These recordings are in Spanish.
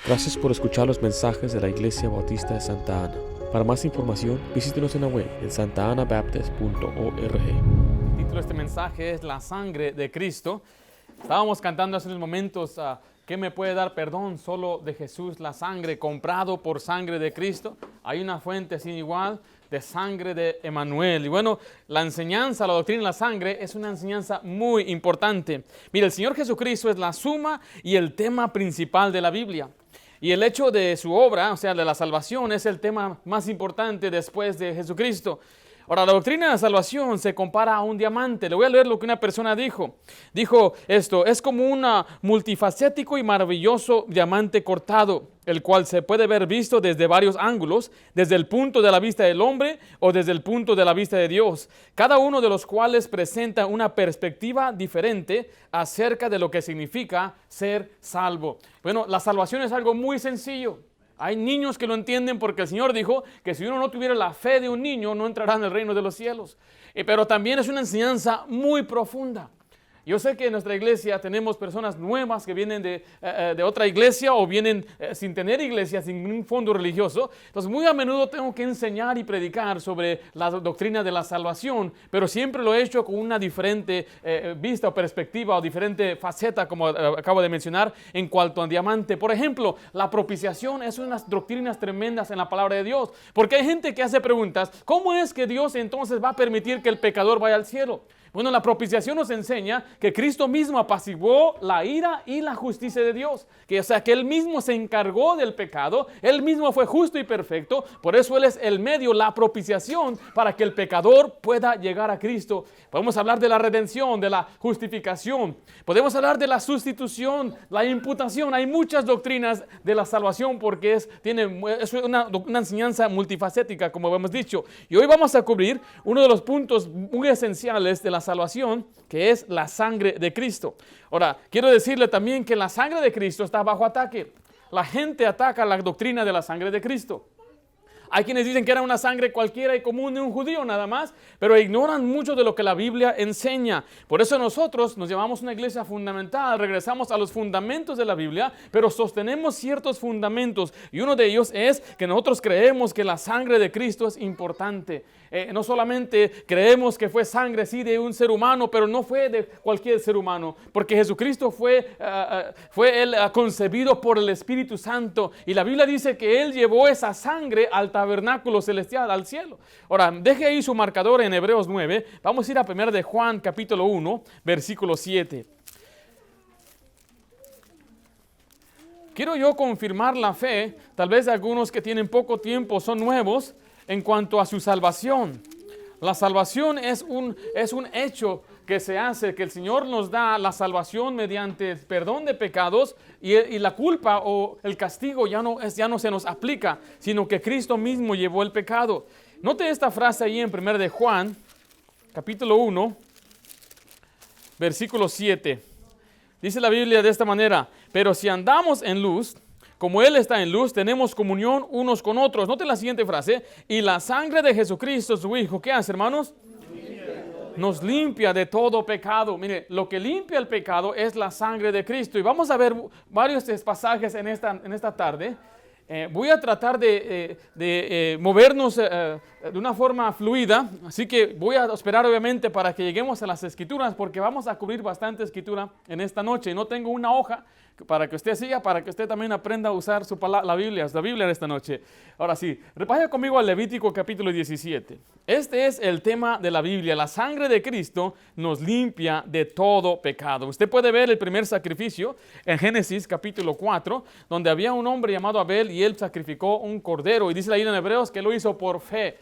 Gracias por escuchar los mensajes de la Iglesia Bautista de Santa Ana. Para más información, visítenos en la web en santaanabaptist.org. El título de este mensaje es La sangre de Cristo. Estábamos cantando hace unos momentos, ¿qué me puede dar perdón? Solo de Jesús, la sangre, comprado por sangre de Cristo. Hay una fuente sin igual de sangre de Emmanuel. Y bueno, la enseñanza, la doctrina de la sangre es una enseñanza muy importante. Mira, el Señor Jesucristo es la suma y el tema principal de la Biblia. Y el hecho de su obra, o sea, de la salvación, es el tema más importante después de Jesucristo. Ahora, la doctrina de la salvación se compara a un diamante. Le voy a leer lo que una persona dijo. Dijo esto: es como un multifacético y maravilloso diamante cortado, el cual se puede ver visto desde varios ángulos, desde el punto de la vista del hombre o desde el punto de la vista de Dios, cada uno de los cuales presenta una perspectiva diferente acerca de lo que significa ser salvo. Bueno, la salvación es algo muy sencillo. Hay niños que lo entienden porque el Señor dijo que si uno no tuviera la fe de un niño, no entrará en el reino de los cielos. Pero también es una enseñanza muy profunda. Yo sé que en nuestra iglesia tenemos personas nuevas que vienen de otra iglesia o vienen sin tener iglesia, sin un fondo religioso. Entonces, muy a menudo tengo que enseñar y predicar sobre la doctrina de la salvación, pero siempre lo he hecho con una diferente vista o perspectiva o diferente faceta, como acabo de mencionar, en cuanto a diamante. Por ejemplo, la propiciación es unas doctrinas tremendas en la palabra de Dios, porque hay gente que hace preguntas: ¿cómo es que Dios entonces va a permitir que el pecador vaya al cielo? Bueno, la propiciación nos enseña que Cristo mismo apaciguó la ira y la justicia de Dios. O sea, que Él mismo se encargó del pecado, Él mismo fue justo y perfecto, por eso Él es el medio, la propiciación, para que el pecador pueda llegar a Cristo. Podemos hablar de la redención, de la justificación, podemos hablar de la sustitución, la imputación. Hay muchas doctrinas de la salvación porque es una enseñanza multifacética, como hemos dicho. Y hoy vamos a cubrir uno de los puntos muy esenciales de la salvación, que es la sangre de Cristo. Ahora, quiero decirle también que la sangre de Cristo está bajo ataque. La gente ataca la doctrina de la sangre de Cristo. Hay quienes dicen que era una sangre cualquiera y común de un judío nada más, pero ignoran mucho de lo que la Biblia enseña. Por eso nosotros nos llamamos una iglesia fundamental, regresamos a los fundamentos de la Biblia, pero sostenemos ciertos fundamentos, y uno de ellos es que nosotros creemos que la sangre de Cristo es importante. No solamente creemos que fue sangre, sí, de un ser humano, pero no fue de cualquier ser humano, porque Jesucristo fue Él concebido por el Espíritu Santo, y la Biblia dice que Él llevó esa sangre al tabernáculo celestial, al cielo. Ahora, deje ahí su marcador en Hebreos 9. Vamos a ir a 1 de Juan, capítulo 1, versículo 7. Quiero yo confirmar la fe. Tal vez algunos que tienen poco tiempo son nuevos en cuanto a su salvación. La salvación es un hecho que se hace, que el Señor nos da la salvación mediante el perdón de pecados, y la culpa o el castigo ya no se nos aplica, sino que Cristo mismo llevó el pecado. Note esta frase ahí en 1 de Juan, capítulo 1, versículo 7. Dice la Biblia de esta manera: pero si andamos en luz, como Él está en luz, tenemos comunión unos con otros. Note la siguiente frase: y la sangre de Jesucristo, su Hijo, ¿qué hace, hermanos? Nos limpia de todo pecado. Mire, lo que limpia el pecado es la sangre de Cristo. Y vamos a ver varios pasajes en esta tarde. Voy a tratar de movernos de una forma fluida, así que voy a esperar obviamente para que lleguemos a las escrituras, porque vamos a cubrir bastante escritura en esta noche. No tengo una hoja para que usted siga, para que usted también aprenda a usar la Biblia en esta noche. Ahora sí, vaya conmigo al Levítico capítulo 17. Este es el tema de la Biblia. La sangre de Cristo nos limpia de todo pecado. Usted puede ver el primer sacrificio en Génesis capítulo 4, donde había un hombre llamado Abel y él sacrificó un cordero. Y dice ahí en Hebreos que lo hizo por fe.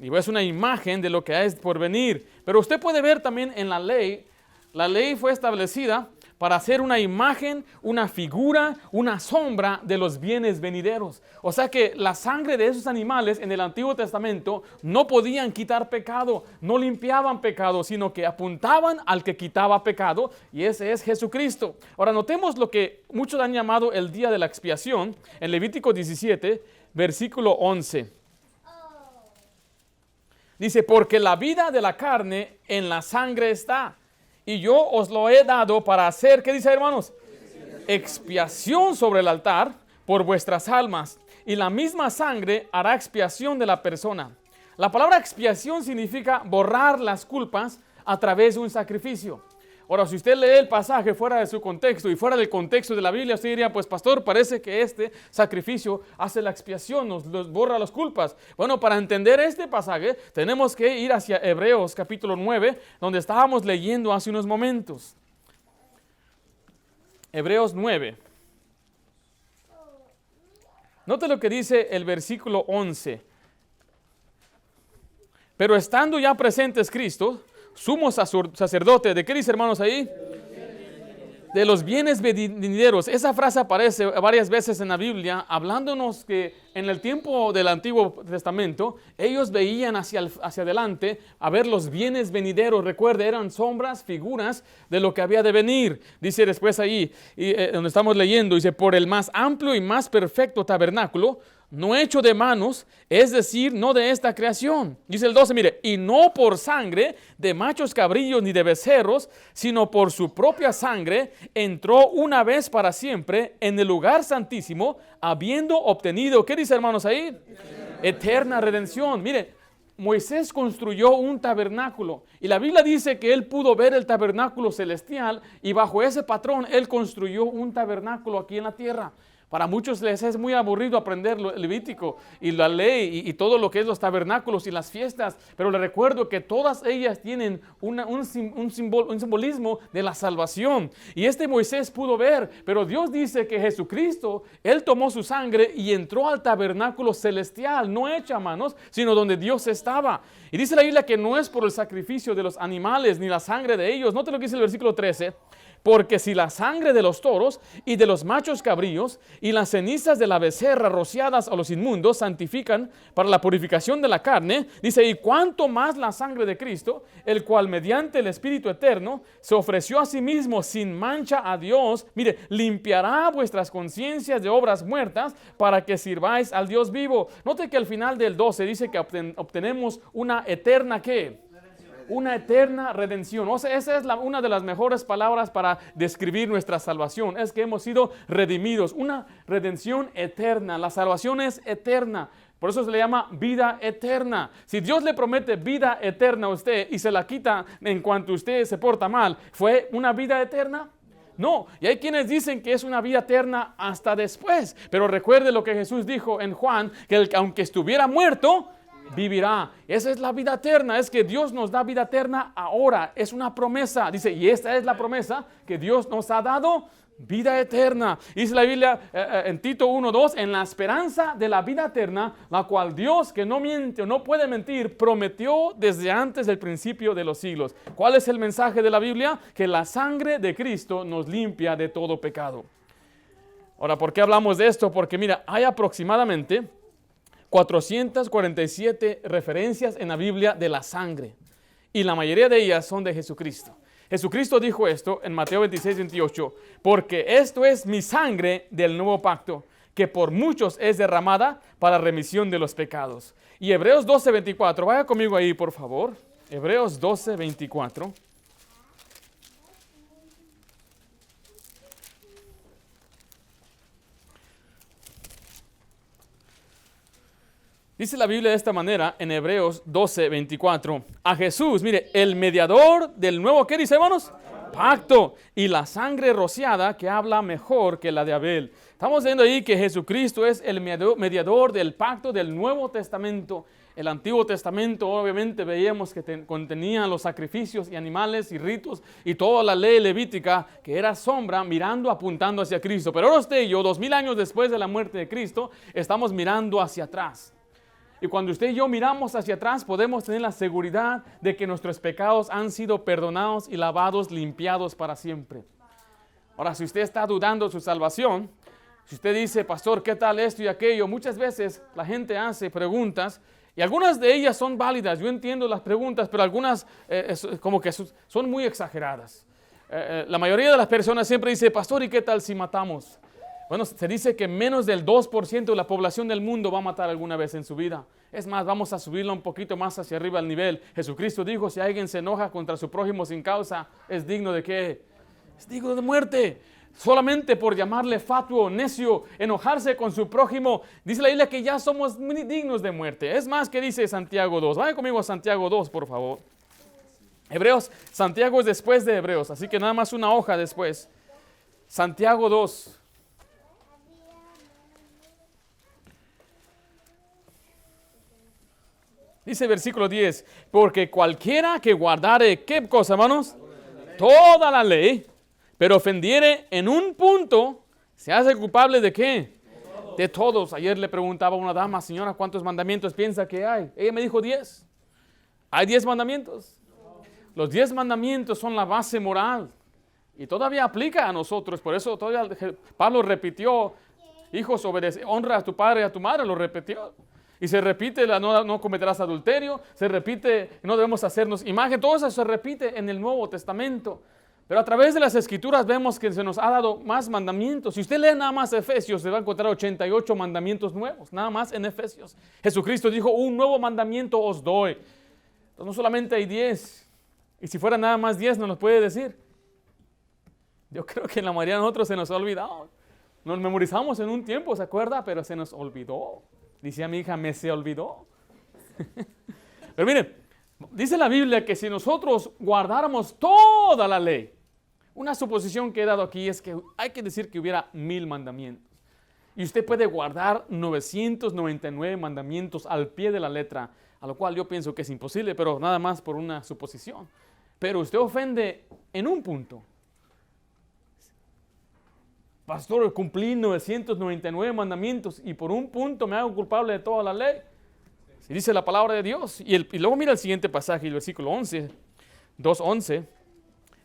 Y es una imagen de lo que es por venir. Pero usted puede ver también en la ley fue establecida para hacer una imagen, una figura, una sombra de los bienes venideros. O sea que la sangre de esos animales en el Antiguo Testamento no podían quitar pecado, no limpiaban pecado, sino que apuntaban al que quitaba pecado, y ese es Jesucristo. Ahora notemos lo que muchos han llamado el día de la expiación, en Levítico 17, versículo 11. Dice: porque la vida de la carne en la sangre está, y yo os lo he dado para hacer, ¿qué dice, hermanos? Expiación sobre el altar. por vuestras almas, y la misma sangre hará expiación de la persona. La palabra expiación significa borrar las culpas a través de un sacrificio. Ahora, si usted lee el pasaje fuera de su contexto y fuera del contexto de la Biblia, usted diría, pues pastor, parece que este sacrificio hace la expiación, nos borra las culpas. Bueno, para entender este pasaje, tenemos que ir hacia Hebreos capítulo 9, donde estábamos leyendo hace unos momentos. Hebreos 9. Note lo que dice el versículo 11. Pero estando ya presentes Cristo, sumo sacerdote, ¿de qué dice, hermanos, ahí? De los bienes venideros. Esa frase aparece varias veces en la Biblia, hablándonos que en el tiempo del Antiguo Testamento, ellos veían hacia adelante a ver los bienes venideros. Recuerde, eran sombras, figuras de lo que había de venir. Dice después ahí, donde estamos leyendo, dice, por el más amplio y más perfecto tabernáculo, no hecho de manos, es decir, no de esta creación. Dice el 12, mire, y no por sangre de machos cabrillos ni de becerros, sino por su propia sangre, entró una vez para siempre en el lugar santísimo, habiendo obtenido, ¿qué dice, hermanos, ahí? Eterna redención. Mire, Moisés construyó un tabernáculo y la Biblia dice que él pudo ver el tabernáculo celestial y bajo ese patrón él construyó un tabernáculo aquí en la tierra. Para muchos les es muy aburrido aprender el Levítico y la ley y todo lo que es los tabernáculos y las fiestas, pero les recuerdo que todas ellas tienen un simbolismo de la salvación. Y Moisés pudo ver, pero Dios dice que Jesucristo, Él tomó su sangre y entró al tabernáculo celestial, no hecho a manos, sino donde Dios estaba. Y dice la Biblia que no es por el sacrificio de los animales ni la sangre de ellos. Note lo que dice el versículo 13. Porque si la sangre de los toros y de los machos cabríos y las cenizas de la becerra rociadas a los inmundos santifican para la purificación de la carne, dice, y cuánto más la sangre de Cristo, el cual mediante el Espíritu eterno se ofreció a sí mismo sin mancha a Dios, mire, limpiará vuestras conciencias de obras muertas para que sirváis al Dios vivo. Note que al final del 12 dice que obtenemos una eterna, ¿qué? Una eterna redención. O sea, esa es una de las mejores palabras para describir nuestra salvación. Es que hemos sido redimidos. Una redención eterna. La salvación es eterna. Por eso se le llama vida eterna. Si Dios le promete vida eterna a usted y se la quita en cuanto usted se porta mal, ¿fue una vida eterna? No, y hay quienes dicen que es una vida eterna hasta después. Pero recuerde lo que Jesús dijo en Juan, que aunque estuviera muerto, vivirá. Esa es la vida eterna, es que Dios nos da vida eterna ahora, es una promesa, dice, y esta es la promesa que Dios nos ha dado, vida eterna. Dice la Biblia en Tito 1:2, en la esperanza de la vida eterna, la cual Dios, que no miente o no puede mentir, prometió desde antes del principio de los siglos. ¿Cuál es el mensaje de la Biblia? Que la sangre de Cristo nos limpia de todo pecado. Ahora, ¿por qué hablamos de esto? Porque mira, hay aproximadamente 447 referencias en la Biblia de la sangre y la mayoría de ellas son de Jesucristo. Jesucristo dijo esto en Mateo 26:28, porque esto es mi sangre del nuevo pacto, que por muchos es derramada para remisión de los pecados. Y Hebreos 12:24, vaya conmigo ahí por favor, Hebreos 12:24. Dice la Biblia de esta manera en Hebreos 12:24. A Jesús, mire, el mediador del nuevo, ¿qué dice, hermanos? Pacto. Y la sangre rociada que habla mejor que la de Abel. Estamos viendo ahí que Jesucristo es el mediador del pacto del Nuevo Testamento. El Antiguo Testamento obviamente veíamos que contenía los sacrificios y animales y ritos y toda la ley levítica que era sombra mirando, apuntando hacia Cristo. Pero ahora usted y yo, 2000 años después de la muerte de Cristo, estamos mirando hacia atrás. Y cuando usted y yo miramos hacia atrás, podemos tener la seguridad de que nuestros pecados han sido perdonados y lavados, limpiados para siempre. Ahora, si usted está dudando de su salvación, si usted dice, pastor, ¿qué tal esto y aquello? Muchas veces la gente hace preguntas y algunas de ellas son válidas. Yo entiendo las preguntas, pero algunas como que son muy exageradas. La mayoría de las personas siempre dice, pastor, ¿y qué tal si matamos? Bueno, se dice que menos del 2% de la población del mundo va a matar alguna vez en su vida. Es más, vamos a subirlo un poquito más hacia arriba al nivel. Jesucristo dijo, si alguien se enoja contra su prójimo sin causa, ¿es digno de qué? Es digno de muerte. solamente por llamarle fatuo, necio, enojarse con su prójimo. Dice la Biblia que ya somos dignos de muerte. Es más que dice Santiago 2. Vayan conmigo a Santiago 2, por favor. Hebreos, Santiago es después de Hebreos, así que nada más una hoja después. Santiago 2. Dice versículo 10, porque cualquiera que guardare, ¿qué cosa, hermanos? Toda la ley, pero ofendiere en un punto, se hace culpable ¿de qué? De todos. Ayer le preguntaba a una dama, señora, ¿cuántos mandamientos piensa que hay? Ella me dijo 10. ¿Hay 10 mandamientos? Los 10 mandamientos son la base moral y todavía aplica a nosotros. Por eso todavía Pablo repitió, hijos, obedece, honra a tu padre y a tu madre, lo repitió. Y se repite, no cometerás adulterio, se repite, no debemos hacernos imagen, todo eso se repite en el Nuevo Testamento. Pero a través de las Escrituras vemos que se nos ha dado más mandamientos. Si usted lee nada más Efesios, se va a encontrar 88 mandamientos nuevos, nada más en Efesios. Jesucristo dijo, un nuevo mandamiento os doy. Entonces, no solamente hay 10, y si fuera nada más 10, ¿nos los puede decir? Yo creo que en la mayoría de nosotros se nos ha olvidado. Nos memorizamos en un tiempo, ¿se acuerda? Pero se nos olvidó. Dice mi hija, me se olvidó. Pero miren, dice la Biblia que si nosotros guardáramos toda la ley, una suposición que he dado aquí es que hay que decir que hubiera 1000 mandamientos. Y usted puede guardar 999 mandamientos al pie de la letra, a lo cual yo pienso que es imposible, pero nada más por una suposición. Pero usted ofende en un punto. Pastor, cumplí 999 mandamientos y por un punto me hago culpable de toda la ley. Si dice la palabra de Dios. Y luego mira el siguiente pasaje, el versículo 11, 2:11.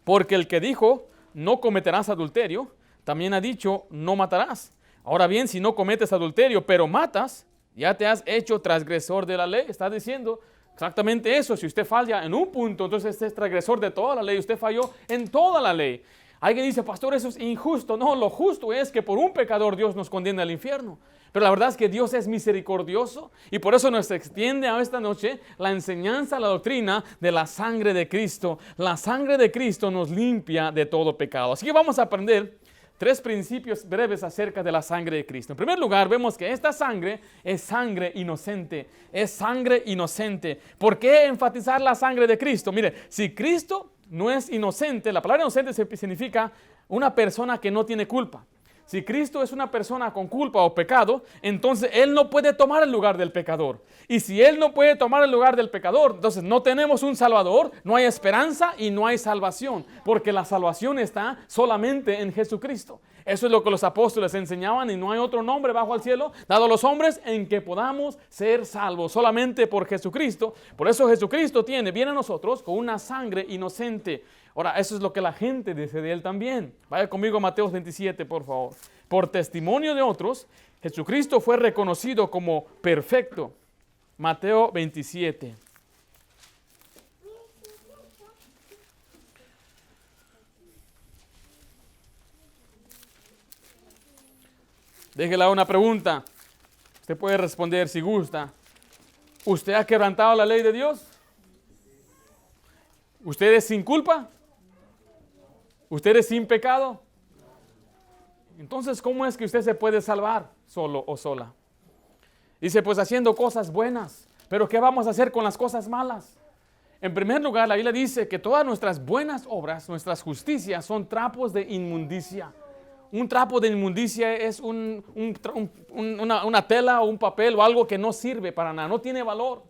Porque el que dijo, no cometerás adulterio, también ha dicho, no matarás. Ahora bien, si no cometes adulterio, pero matas, ya te has hecho transgresor de la ley. Está diciendo exactamente eso. Si usted falla en un punto, entonces usted es transgresor de toda la ley. Usted falló en toda la ley. Alguien dice, pastor, eso es injusto. No, lo justo es que por un pecador Dios nos condena al infierno. Pero la verdad es que Dios es misericordioso y por eso nos extiende a esta noche la enseñanza, la doctrina de la sangre de Cristo. La sangre de Cristo nos limpia de todo pecado. Así que vamos a aprender 3 principios breves acerca de la sangre de Cristo. En primer lugar, vemos que esta sangre es sangre inocente. Es sangre inocente. ¿Por qué enfatizar la sangre de Cristo? Mire, si Cristo no es inocente, la palabra inocente significa una persona que no tiene culpa. Si Cristo es una persona con culpa o pecado, entonces Él no puede tomar el lugar del pecador. Y si Él no puede tomar el lugar del pecador, entonces no tenemos un Salvador, no hay esperanza y no hay salvación. Porque la salvación está solamente en Jesucristo. Eso es lo que los apóstoles enseñaban y no hay otro nombre bajo el cielo dado a los hombres en que podamos ser salvos. Solamente por Jesucristo. Por eso Jesucristo viene a nosotros con una sangre inocente. Ahora, eso es lo que la gente dice de Él también. Vaya conmigo a Mateo 27, por favor. Por testimonio de otros, Jesucristo fue reconocido como perfecto. Mateo 27. Déjela una pregunta. Usted puede responder si gusta. ¿Usted ha quebrantado la ley de Dios? ¿Usted es sin culpa? ¿Usted es sin pecado? Entonces, ¿cómo es que usted se puede salvar solo o sola? Dice, pues haciendo cosas buenas. Pero ¿qué vamos a hacer con las cosas malas? En primer lugar, la Biblia dice que todas nuestras buenas obras, nuestras justicias, son trapos de inmundicia. Un trapo de inmundicia es una tela o un papel o algo que no sirve para nada, no tiene valor.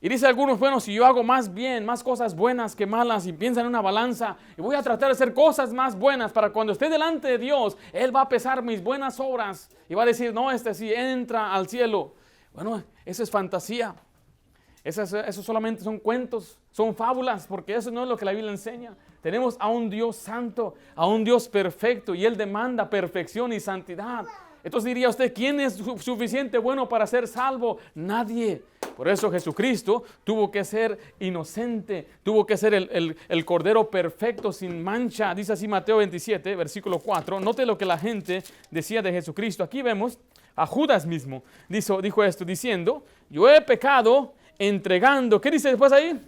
Y dice algunos, bueno, si yo hago más bien, más cosas buenas que malas y piensa en una balanza y voy a tratar de hacer cosas más buenas para cuando esté delante de Dios, Él va a pesar mis buenas obras y va a decir, no, este sí entra al cielo. Bueno, eso es fantasía. Eso solamente son cuentos, son fábulas, porque eso no es lo que la Biblia enseña. Tenemos a un Dios santo, a un Dios perfecto y Él demanda perfección y santidad. Entonces diría usted, ¿quién es suficiente bueno para ser salvo? Nadie. Por eso Jesucristo tuvo que ser inocente, tuvo que ser el Cordero perfecto, sin mancha. Dice así Mateo 27, versículo 4. Note lo que la gente decía de Jesucristo. Aquí vemos a Judas mismo. Dijo esto diciendo, yo he pecado entregando. ¿Qué dice después ahí?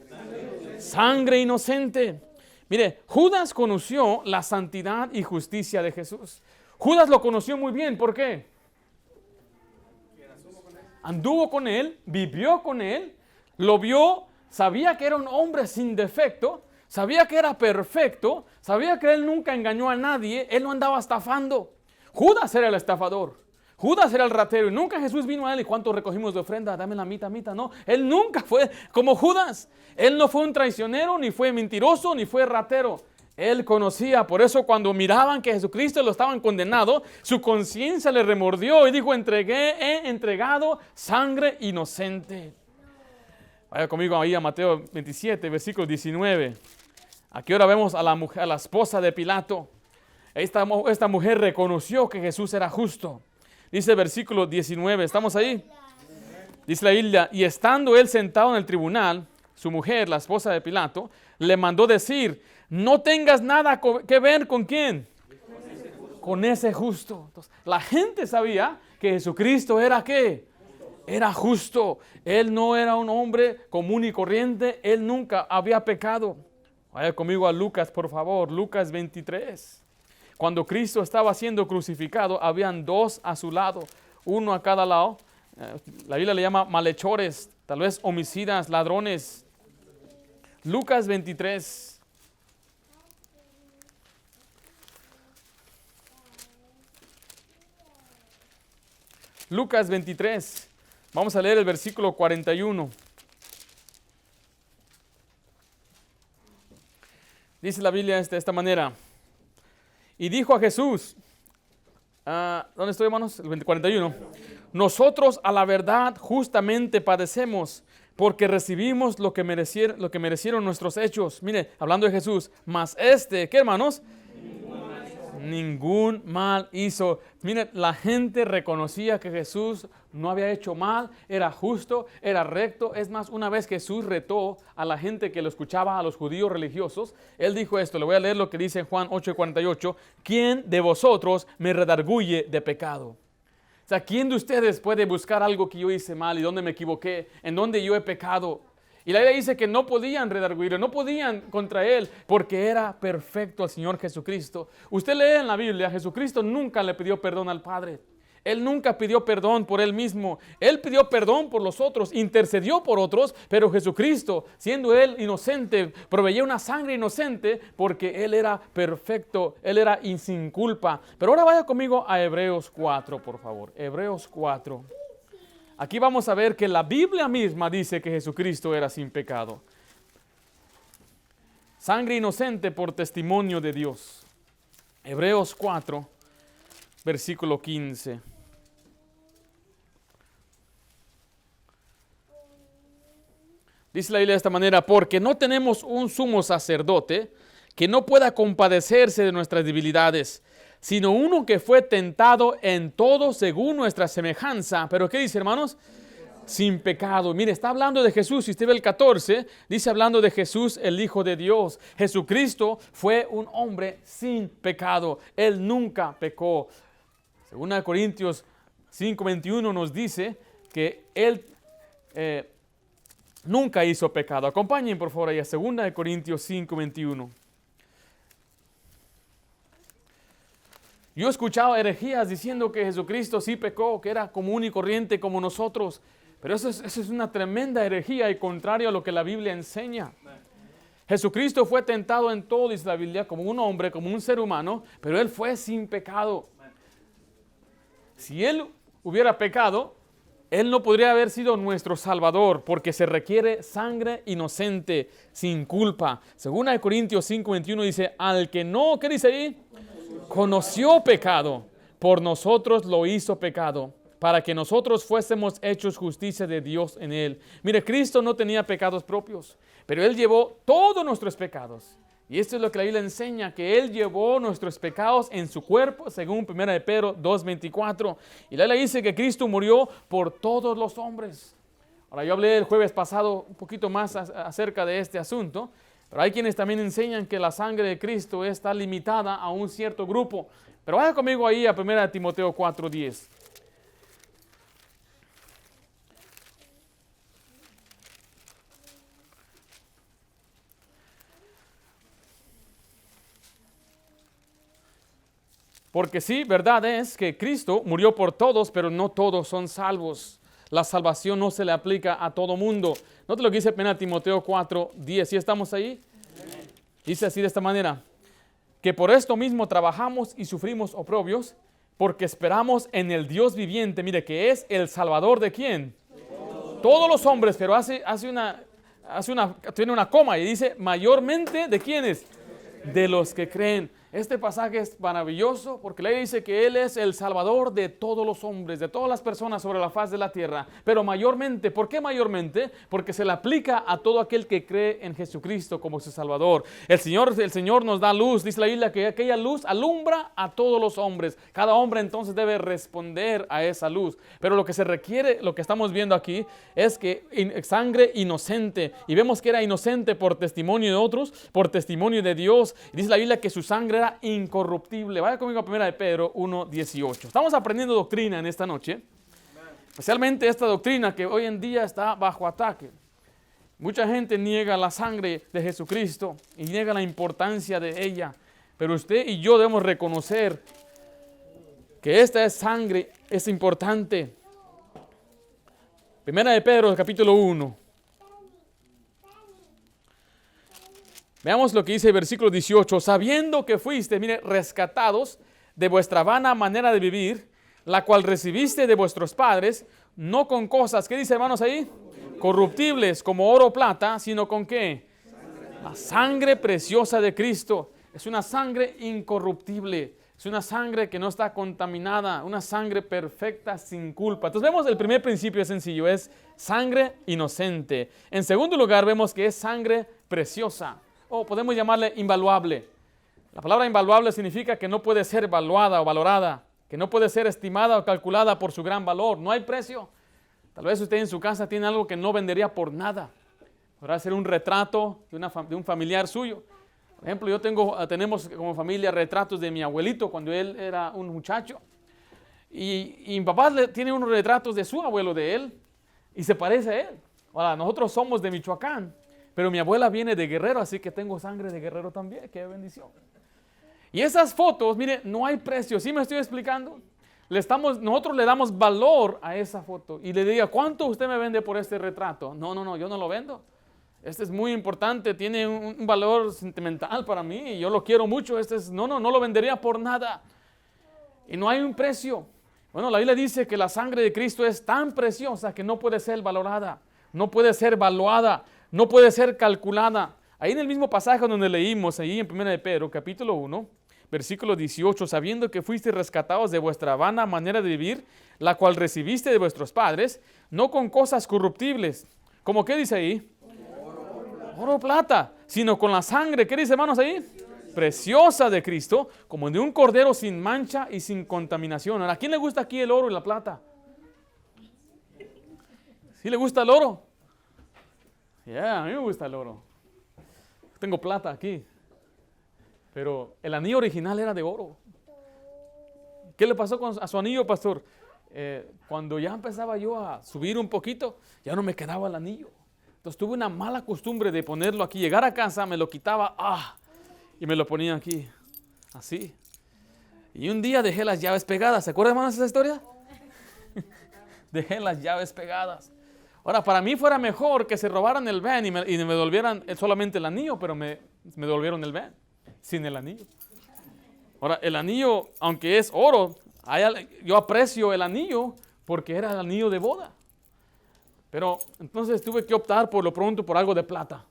Sangre inocente. Mire, Judas conoció la santidad y justicia de Jesús. Judas lo conoció muy bien. ¿Por qué? Anduvo con él, vivió con él, lo vio, sabía que era un hombre sin defecto, sabía que era perfecto, sabía que él nunca engañó a nadie, él no andaba estafando. Judas era el estafador, Judas era el ratero y nunca Jesús vino a él y cuánto recogimos de ofrenda, dame la mitad, no, él nunca fue como Judas, él no fue un traicionero, ni fue mentiroso, ni fue ratero. Él conocía, por eso cuando miraban que Jesucristo lo estaban condenado, su conciencia le remordió y dijo, he entregado sangre inocente. Vaya conmigo ahí a Mateo 27, versículo 19. Aquí ahora vemos a la mujer, a la esposa de Pilato. Esta mujer reconoció que Jesús era justo. Dice el versículo 19, ¿estamos ahí? Dice la Biblia, y estando él sentado en el tribunal, su mujer, la esposa de Pilato, le mandó decir, no tengas nada que ver con ¿quién? Con ese justo. Entonces, la gente sabía que Jesucristo era ¿qué? Era justo. Él no era un hombre común y corriente. Él nunca había pecado. Vaya conmigo a Lucas, por favor. Lucas 23. Cuando Cristo estaba siendo crucificado, habían dos a su lado, uno a cada lado. La Biblia le llama malhechores, tal vez homicidas, ladrones. Lucas 23. Lucas 23. Vamos a leer el versículo 41. Dice la Biblia de esta manera. Y dijo a Jesús, ¿dónde estoy, hermanos? El 41. Nosotros a la verdad justamente padecemos, porque recibimos lo que merecieron nuestros hechos. Mire, hablando de Jesús, mas ¿qué, hermanos? Ningún mal hizo. Mire, la gente reconocía que Jesús no había hecho mal, era justo, era recto. Es más, una vez Jesús retó a la gente que lo escuchaba, a los judíos religiosos, él dijo esto, le voy a leer lo que dice en Juan 8:48, ¿quién de vosotros me redarguye de pecado? O sea, ¿quién de ustedes puede buscar algo que yo hice mal y dónde me equivoqué, en dónde yo he pecado? Y la Biblia dice que no podían redarguirlo, no podían contra él, porque era perfecto el Señor Jesucristo. Usted lee en la Biblia, Jesucristo nunca le pidió perdón al Padre. Él nunca pidió perdón por él mismo. Él pidió perdón por los otros, intercedió por otros, pero Jesucristo, siendo él inocente, proveía una sangre inocente porque él era perfecto, él era sin culpa. Pero ahora vaya conmigo a Hebreos 4, por favor. Hebreos 4. Aquí vamos a ver que la Biblia misma dice que Jesucristo era sin pecado. Sangre inocente por testimonio de Dios. Hebreos 4, versículo 15. Dice la Biblia de esta manera, porque no tenemos un sumo sacerdote que no pueda compadecerse de nuestras debilidades, sino uno que fue tentado en todo según nuestra semejanza. ¿Pero qué dice, hermanos? Sin pecado. Mire, está hablando de Jesús. Si usted ve el 14, dice hablando de Jesús, el Hijo de Dios. Jesucristo fue un hombre sin pecado. Él nunca pecó. Según Corintios 5:21 nos dice que Él nunca hizo pecado. Acompañen por favor ahí a 2 Corintios 5:21. Yo he escuchado herejías diciendo que Jesucristo sí pecó, que era común y corriente como nosotros. Pero eso es una tremenda herejía y contrario a lo que la Biblia enseña. Jesucristo fue tentado en todo, dice la Biblia, como un hombre, como un ser humano, pero Él fue sin pecado. Si Él hubiera pecado, Él no podría haber sido nuestro Salvador, porque se requiere sangre inocente, sin culpa. Según Corintios 5:21 dice, al que no, ¿qué dice ahí? Conoció pecado, por nosotros lo hizo pecado, para que nosotros fuésemos hechos justicia de Dios en Él. Mire, Cristo no tenía pecados propios, pero Él llevó todos nuestros pecados. Y esto es lo que la Biblia enseña, que Él llevó nuestros pecados en su cuerpo, según 1 Pedro 2:24. Y la Biblia dice que Cristo murió por todos los hombres. Ahora, yo hablé el jueves pasado un poquito más acerca de este asunto, pero hay quienes también enseñan que la sangre de Cristo está limitada a un cierto grupo. Pero vaya conmigo ahí a 1 Timoteo 4:10. Porque sí, verdad es que Cristo murió por todos, pero no todos son salvos. La salvación no se le aplica a todo mundo. Note lo que dice 1 Timoteo 4:10. ¿Sí estamos ahí? Dice así de esta manera: que por esto mismo trabajamos y sufrimos oprobios, porque esperamos en el Dios viviente. Mire, que es el Salvador ¿de quién? Todos los hombres, pero tiene una coma y dice mayormente ¿de quiénes? De los que creen. Este pasaje es maravilloso porque la Biblia dice que Él es el Salvador de todos los hombres, de todas las personas sobre la faz de la tierra. Pero mayormente, ¿por qué mayormente? Porque se le aplica a todo aquel que cree en Jesucristo como su Salvador. El Señor nos da luz. Dice la Biblia que aquella luz alumbra a todos los hombres. Cada hombre entonces debe responder a esa luz. Pero lo que se requiere, lo que estamos viendo aquí, es que sangre inocente. Y vemos que era inocente por testimonio de otros, por testimonio de Dios. Y dice la Biblia que su sangre era incorruptible. Vaya conmigo a 1 Pedro 1:18. Estamos aprendiendo doctrina en esta noche, especialmente esta doctrina que hoy en día está bajo ataque. Mucha gente niega la sangre de Jesucristo y niega la importancia de ella, pero usted y yo debemos reconocer que esta sangre es importante. 1 Pedro capítulo 1. Veamos lo que dice el versículo 18. Sabiendo que fuiste, mire, rescatados de vuestra vana manera de vivir, la cual recibiste de vuestros padres, no con cosas, ¿qué dice hermanos ahí? Corruptibles como oro o plata, sino con ¿qué? La sangre preciosa de Cristo. Es una sangre incorruptible. Es una sangre que no está contaminada, una sangre perfecta, sin culpa. Entonces vemos el primer principio es sencillo, es sangre inocente. En segundo lugar vemos que es sangre preciosa. O podemos llamarle invaluable. La palabra invaluable significa que no puede ser evaluada o valorada, que no puede ser estimada o calculada por su gran valor. No hay precio. Tal vez usted en su casa tiene algo que no vendería por nada. Podrá ser un retrato de un familiar suyo. Por ejemplo, tenemos como familia retratos de mi abuelito cuando él era un muchacho. Y mi papá tiene unos retratos de su abuelo de él y se parece a él. Ahora, nosotros somos de Michoacán. Pero mi abuela viene de Guerrero, así que tengo sangre de Guerrero también. ¡Qué bendición! Y esas fotos, mire, no hay precio. ¿Sí me estoy explicando? Nosotros le damos valor a esa foto. Y le diga, ¿cuánto usted me vende por este retrato? No, yo no lo vendo. Este es muy importante, tiene un valor sentimental para mí. Y yo lo quiero mucho. No lo vendería por nada. Y no hay un precio. Bueno, la Biblia dice que la sangre de Cristo es tan preciosa que no puede ser valorada. No puede ser valuada. No puede ser calculada. Ahí en el mismo pasaje donde leímos, ahí en 1 Pedro, capítulo 1, versículo 18, sabiendo que fuiste rescatados de vuestra vana manera de vivir, la cual recibiste de vuestros padres, no con cosas corruptibles. ¿Cómo qué dice ahí? Oro o plata, sino con la sangre, ¿qué dice hermanos ahí? Preciosa de Cristo, como de un cordero sin mancha y sin contaminación. ¿A quién le gusta aquí el oro y la plata? ¿Sí le gusta el oro? A mí me gusta el oro. Tengo plata aquí. Pero el anillo original era de oro. ¿Qué le pasó a su anillo, pastor? Cuando ya empezaba yo a subir un poquito, ya no me quedaba el anillo. Entonces tuve una mala costumbre de ponerlo aquí. Llegar a casa, me lo quitaba, y me lo ponía aquí, así. Y un día dejé las llaves pegadas. ¿Se acuerdan, hermanos, de esa historia? Dejé las llaves pegadas. Ahora, para mí fuera mejor que se robaran el van y me devolvieran solamente el anillo, pero me devolvieron el van sin el anillo. Ahora, el anillo, aunque es oro, yo aprecio el anillo porque era el anillo de boda. Pero entonces tuve que optar por lo pronto por algo de plata.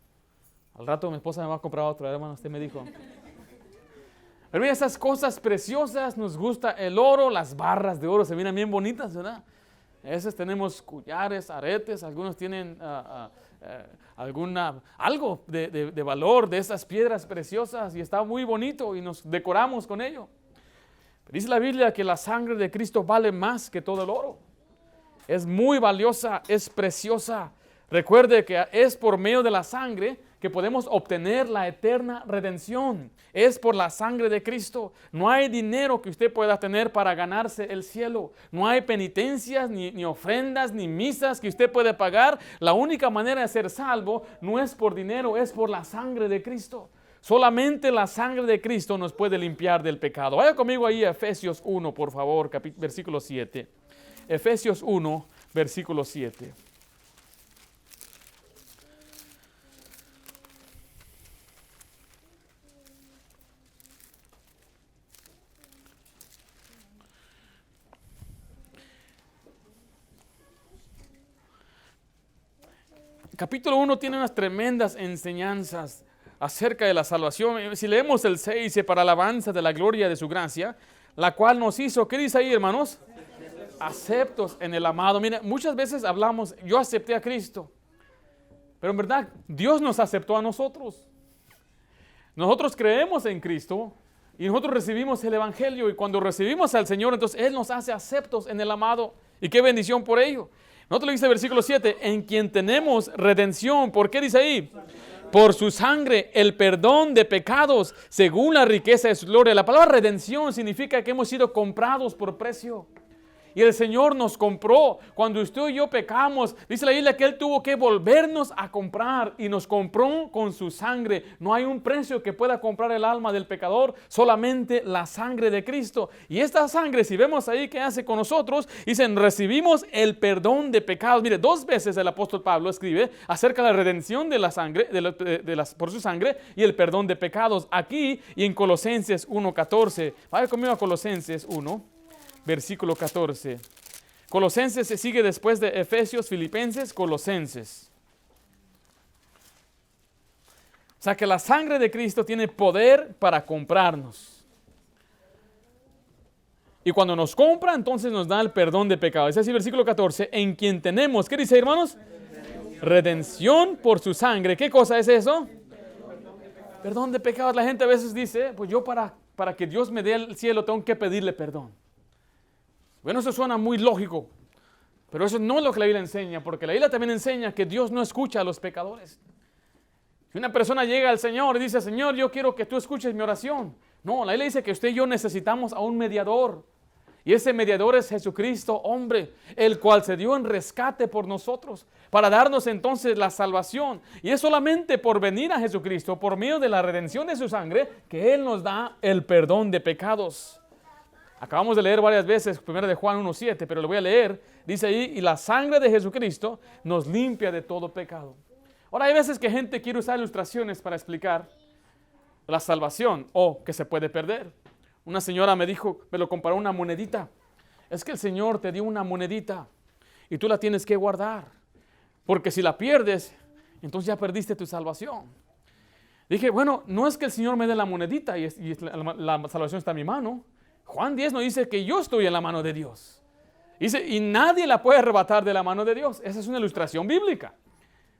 Al rato mi esposa me va a comprar otro, hermano, usted me dijo. Pero mira, esas cosas preciosas, nos gusta el oro, las barras de oro se miran bien bonitas, ¿verdad? A veces tenemos collares, aretes, algunos tienen algo de valor de esas piedras preciosas y está muy bonito y nos decoramos con ello. Pero dice la Biblia que la sangre de Cristo vale más que todo el oro. Es muy valiosa, es preciosa. Recuerde que es por medio de la sangre que podemos obtener la eterna redención. Es por la sangre de Cristo. No hay dinero que usted pueda tener para ganarse el cielo. No hay penitencias, ni ofrendas, ni misas que usted puede pagar. La única manera de ser salvo no es por dinero, es por la sangre de Cristo. Solamente la sangre de Cristo nos puede limpiar del pecado. Vaya conmigo ahí a Efesios 1, por favor, versículo 7. Efesios 1, versículo 7. Capítulo 1 tiene unas tremendas enseñanzas acerca de la salvación. Si leemos el 6, dice, para alabanza de la gloria de su gracia, la cual nos hizo, ¿qué dice ahí, hermanos? Aceptos en el amado. Mira, muchas veces hablamos, yo acepté a Cristo, pero en verdad Dios nos aceptó a nosotros. Nosotros creemos en Cristo y nosotros recibimos el Evangelio, y cuando recibimos al Señor, entonces Él nos hace aceptos en el amado. Y qué bendición por ello. Nosotros le dice el versículo 7, en quien tenemos redención. ¿Por qué dice ahí? Por su sangre, el perdón de pecados, según la riqueza de su gloria. La palabra redención significa que hemos sido comprados por precio. Y el Señor nos compró. Cuando usted y yo pecamos, dice la Biblia que Él tuvo que volvernos a comprar y nos compró con su sangre. No hay un precio que pueda comprar el alma del pecador, solamente la sangre de Cristo. Y esta sangre, si vemos ahí qué hace con nosotros, dicen, recibimos el perdón de pecados. Mire, 2 veces el apóstol Pablo escribe acerca de la redención de la sangre, por su sangre, y el perdón de pecados. Aquí y en Colosenses 1:14. Vaya conmigo a Colosenses 1. Versículo 14. Colosenses se sigue después de Efesios, Filipenses, Colosenses. O sea que la sangre de Cristo tiene poder para comprarnos. Y cuando nos compra, entonces nos da el perdón de pecados. Es así, versículo 14. En quien tenemos, ¿qué dice, hermanos? Redención por su sangre. ¿Qué cosa es eso? Perdón de pecados. La gente a veces dice, pues yo para que Dios me dé el cielo tengo que pedirle perdón. Bueno, eso suena muy lógico, pero eso no es lo que la Biblia enseña, porque la Biblia también enseña que Dios no escucha a los pecadores. Si una persona llega al Señor y dice, Señor, yo quiero que tú escuches mi oración. No, la Biblia dice que usted y yo necesitamos a un mediador. Y ese mediador es Jesucristo, hombre, el cual se dio en rescate por nosotros, para darnos entonces la salvación. Y es solamente por venir a Jesucristo, por medio de la redención de su sangre, que Él nos da el perdón de pecados. Acabamos de leer varias veces, 1 de Juan 1:7, pero lo voy a leer. Dice ahí, y la sangre de Jesucristo nos limpia de todo pecado. Ahora, hay veces que gente quiere usar ilustraciones para explicar la salvación o que se puede perder. Una señora me dijo, me lo comparó una monedita. Es que el Señor te dio una monedita y tú la tienes que guardar. Porque si la pierdes, entonces ya perdiste tu salvación. Dije, bueno, no es que el Señor me dé la monedita y la salvación está en mi mano. Juan 10 nos dice que yo estoy en la mano de Dios. Dice, y nadie la puede arrebatar de la mano de Dios. Esa es una ilustración bíblica.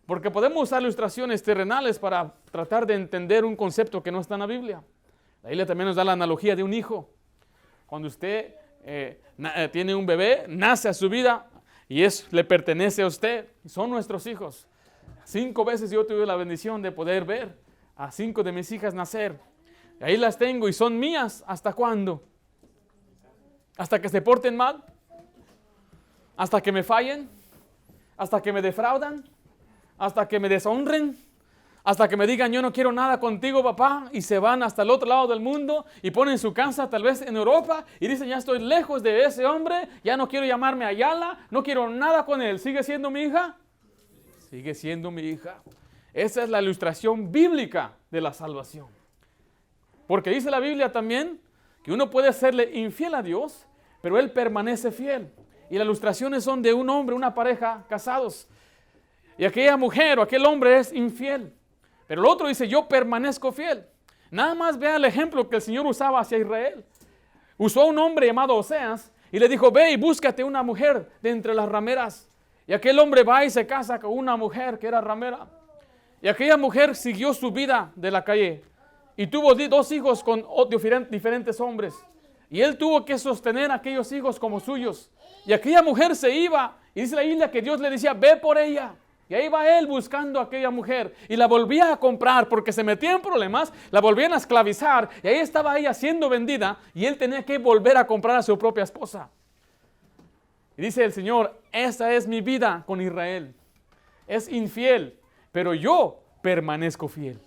Porque podemos usar ilustraciones terrenales para tratar de entender un concepto que no está en la Biblia. La Biblia también nos da la analogía de un hijo. Cuando usted tiene un bebé, nace a su vida y le pertenece a usted. Son nuestros hijos. 5 veces yo tuve la bendición de poder ver a 5 de mis hijas nacer. Y ahí las tengo y son mías. ¿Hasta cuándo? ¿Hasta que se porten mal? ¿Hasta que me fallen? ¿Hasta que me defraudan? ¿Hasta que me deshonren? ¿Hasta que me digan yo no quiero nada contigo, papá? Y se van hasta el otro lado del mundo y ponen su casa tal vez en Europa y dicen ya estoy lejos de ese hombre, ya no quiero llamarme Ayala, no quiero nada con él. ¿Sigue siendo mi hija? Sigue siendo mi hija. Esa es la ilustración bíblica de la salvación. Porque dice la Biblia también que uno puede serle infiel a Dios, pero Él permanece fiel. Y las ilustraciones son de un hombre, una pareja, casados. Y aquella mujer o aquel hombre es infiel. Pero el otro dice, yo permanezco fiel. Nada más vea el ejemplo que el Señor usaba hacia Israel. Usó a un hombre llamado Oseas y le dijo, ve y búscate una mujer de entre las rameras. Y aquel hombre va y se casa con una mujer que era ramera. Y aquella mujer siguió su vida de la calle. Y tuvo 2 hijos con diferentes hombres. Y él tuvo que sostener a aquellos hijos como suyos. Y aquella mujer se iba. Y dice la Biblia que Dios le decía, ve por ella. Y ahí va él buscando a aquella mujer. Y la volvía a comprar porque se metía en problemas. La volvían a esclavizar. Y ahí estaba ella siendo vendida. Y él tenía que volver a comprar a su propia esposa. Y dice el Señor, esa es mi vida con Israel. Es infiel, pero yo permanezco fiel.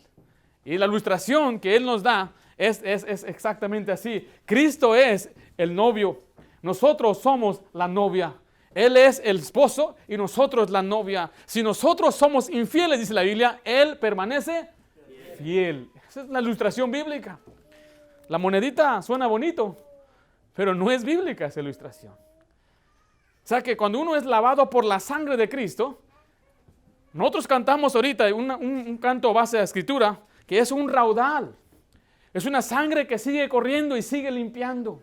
Y la ilustración que Él nos da es exactamente así. Cristo es el novio. Nosotros somos la novia. Él es el esposo y nosotros la novia. Si nosotros somos infieles, dice la Biblia, Él permanece fiel. Esa es la ilustración bíblica. La monedita suena bonito, pero no es bíblica esa ilustración. O sea que cuando uno es lavado por la sangre de Cristo, nosotros cantamos ahorita un canto base de escritura que es un raudal. Es una sangre que sigue corriendo y sigue limpiando.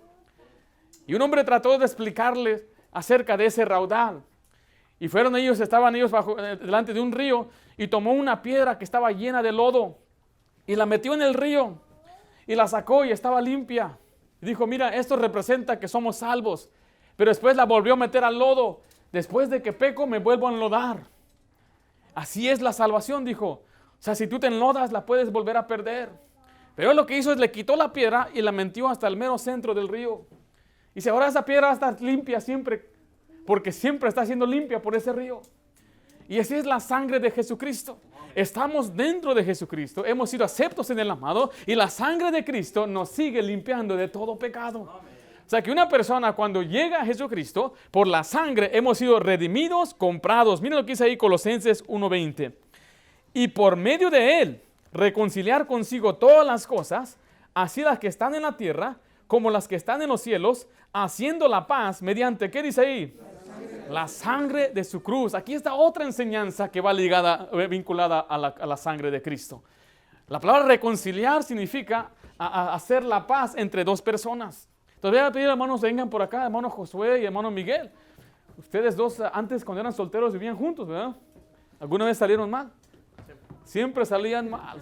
Y un hombre trató de explicarles acerca de ese raudal. Y estaban ellos delante de un río y tomó una piedra que estaba llena de lodo y la metió en el río y la sacó y estaba limpia. Y dijo, mira, esto representa que somos salvos. Pero después la volvió a meter al lodo. Después de que peco me vuelvo a enlodar. Así es la salvación, dijo. O sea, si tú te enlodas la puedes volver a perder. Pero él lo que hizo es le quitó la piedra y la metió hasta el mero centro del río. Y dice, ahora esa piedra va a estar limpia siempre, porque siempre está siendo limpia por ese río. Y así es la sangre de Jesucristo. Estamos dentro de Jesucristo, hemos sido aceptos en el amado y la sangre de Cristo nos sigue limpiando de todo pecado. O sea que una persona cuando llega a Jesucristo, por la sangre hemos sido redimidos, comprados. Miren lo que dice ahí Colosenses 1:20. Y por medio de Él, reconciliar consigo todas las cosas, así las que están en la tierra como las que están en los cielos, haciendo la paz mediante, ¿qué dice ahí? La sangre de su cruz. Aquí está otra enseñanza que va vinculada a la sangre de Cristo. La palabra reconciliar significa hacer la paz entre dos personas. Entonces voy a pedir, hermanos, vengan por acá, hermano Josué y hermano Miguel. Ustedes dos antes cuando eran solteros vivían juntos, ¿verdad? ¿Alguna vez salieron mal? Siempre salían mal.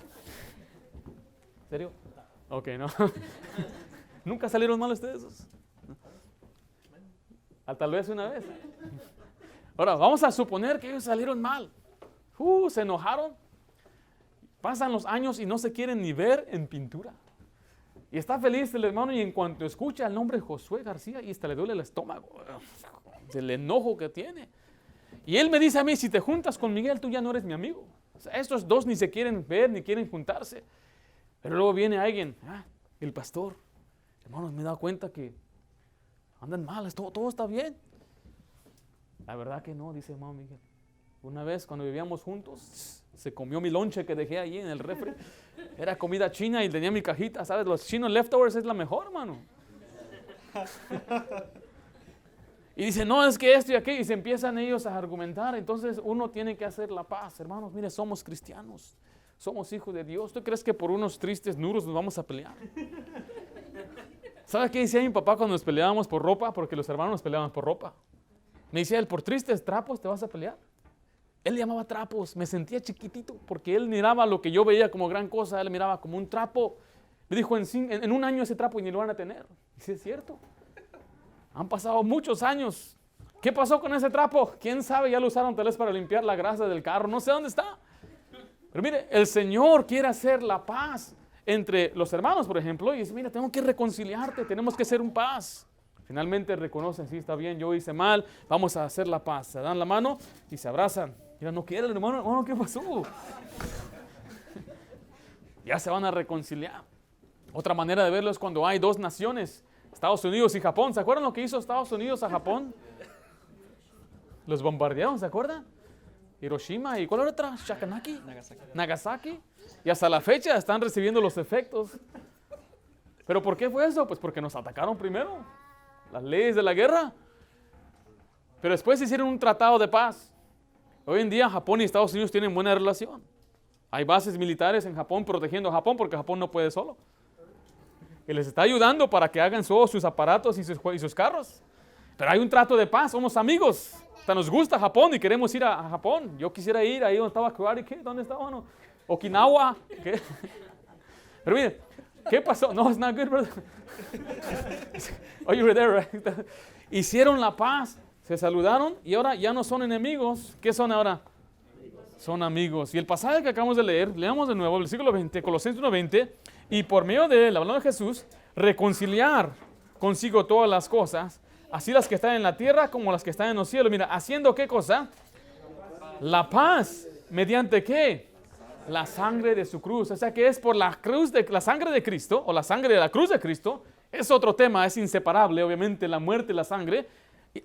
¿En serio? Ok, no. ¿Nunca salieron mal ustedes? Tal vez una vez. Ahora, vamos a suponer que ellos salieron mal. Se enojaron. Pasan los años y no se quieren ni ver en pintura. Y está feliz el hermano y en cuanto escucha el nombre Josué García, y hasta le duele el estómago. El enojo que tiene. Y él me dice a mí, si te juntas con Miguel, tú ya no eres mi amigo. O sea, estos dos ni se quieren ver, ni quieren juntarse. Pero luego viene alguien, el pastor. Hermanos, me he dado cuenta que andan mal, todo está bien. La verdad que no, dice hermano Miguel. Una vez cuando vivíamos juntos, se comió mi lonche que dejé ahí en el refri. Era comida china y tenía mi cajita, ¿sabes? Los chinos leftovers es la mejor, hermano. Y dice, no, es que esto y aquello. Y se empiezan ellos a argumentar. Entonces uno tiene que hacer la paz. Hermanos, mire, somos cristianos. Somos hijos de Dios. ¿Tú crees que por unos tristes nuros nos vamos a pelear? ¿Sabes qué decía mi papá cuando nos peleábamos por ropa? Porque los hermanos nos peleaban por ropa. Me decía él, por tristes trapos te vas a pelear. Él le llamaba trapos. Me sentía chiquitito porque él miraba lo que yo veía como gran cosa. Él miraba como un trapo. Me dijo, en un año ese trapo ni lo van a tener. Y sí es cierto. Han pasado muchos años. ¿Qué pasó con ese trapo? ¿Quién sabe? Ya lo usaron tal vez para limpiar la grasa del carro. No sé dónde está. Pero mire, el Señor quiere hacer la paz entre los hermanos, por ejemplo, y dice, mira, tengo que reconciliarte, tenemos que hacer un paz. Finalmente reconocen, sí, está bien, yo hice mal, vamos a hacer la paz. Se dan la mano y se abrazan. Mira, no quiere el hermano, ¿qué pasó? Ya se van a reconciliar. Otra manera de verlo es cuando hay dos naciones, Estados Unidos y Japón. ¿Se acuerdan lo que hizo Estados Unidos a Japón? Los bombardearon, ¿se acuerdan? Hiroshima y ¿cuál era otra? Nagasaki. Y hasta la fecha están recibiendo los efectos. ¿Pero por qué fue eso? Pues porque nos atacaron primero. Las leyes de la guerra. Pero después hicieron un tratado de paz. Hoy en día Japón y Estados Unidos tienen buena relación. Hay bases militares en Japón protegiendo a Japón porque Japón no puede solo. Y les está ayudando para que hagan todos sus aparatos y sus carros. Pero hay un trato de paz, somos amigos. Hasta nos gusta Japón y queremos ir a Japón. Yo quisiera ir ahí donde estaba Karate Kid. ¿Dónde estaba? No? Okinawa. ¿Qué? Pero mire, ¿qué pasó? No, it's not good, brother. Oh, you were there, right? Hicieron la paz, se saludaron y ahora ya no son enemigos. ¿Qué son ahora? Son amigos. Y el pasaje que acabamos de leer, leamos de nuevo, el versículo 20, Colosenses 1:20, y por medio de él, hablando de Jesús, reconciliar consigo todas las cosas, así las que están en la tierra como las que están en los cielos. Mira, ¿haciendo qué cosa? La paz. ¿Mediante qué? La sangre de su cruz. O sea que es por la sangre de Cristo, o la sangre de la cruz de Cristo. Es otro tema, es inseparable, obviamente, la muerte y la sangre.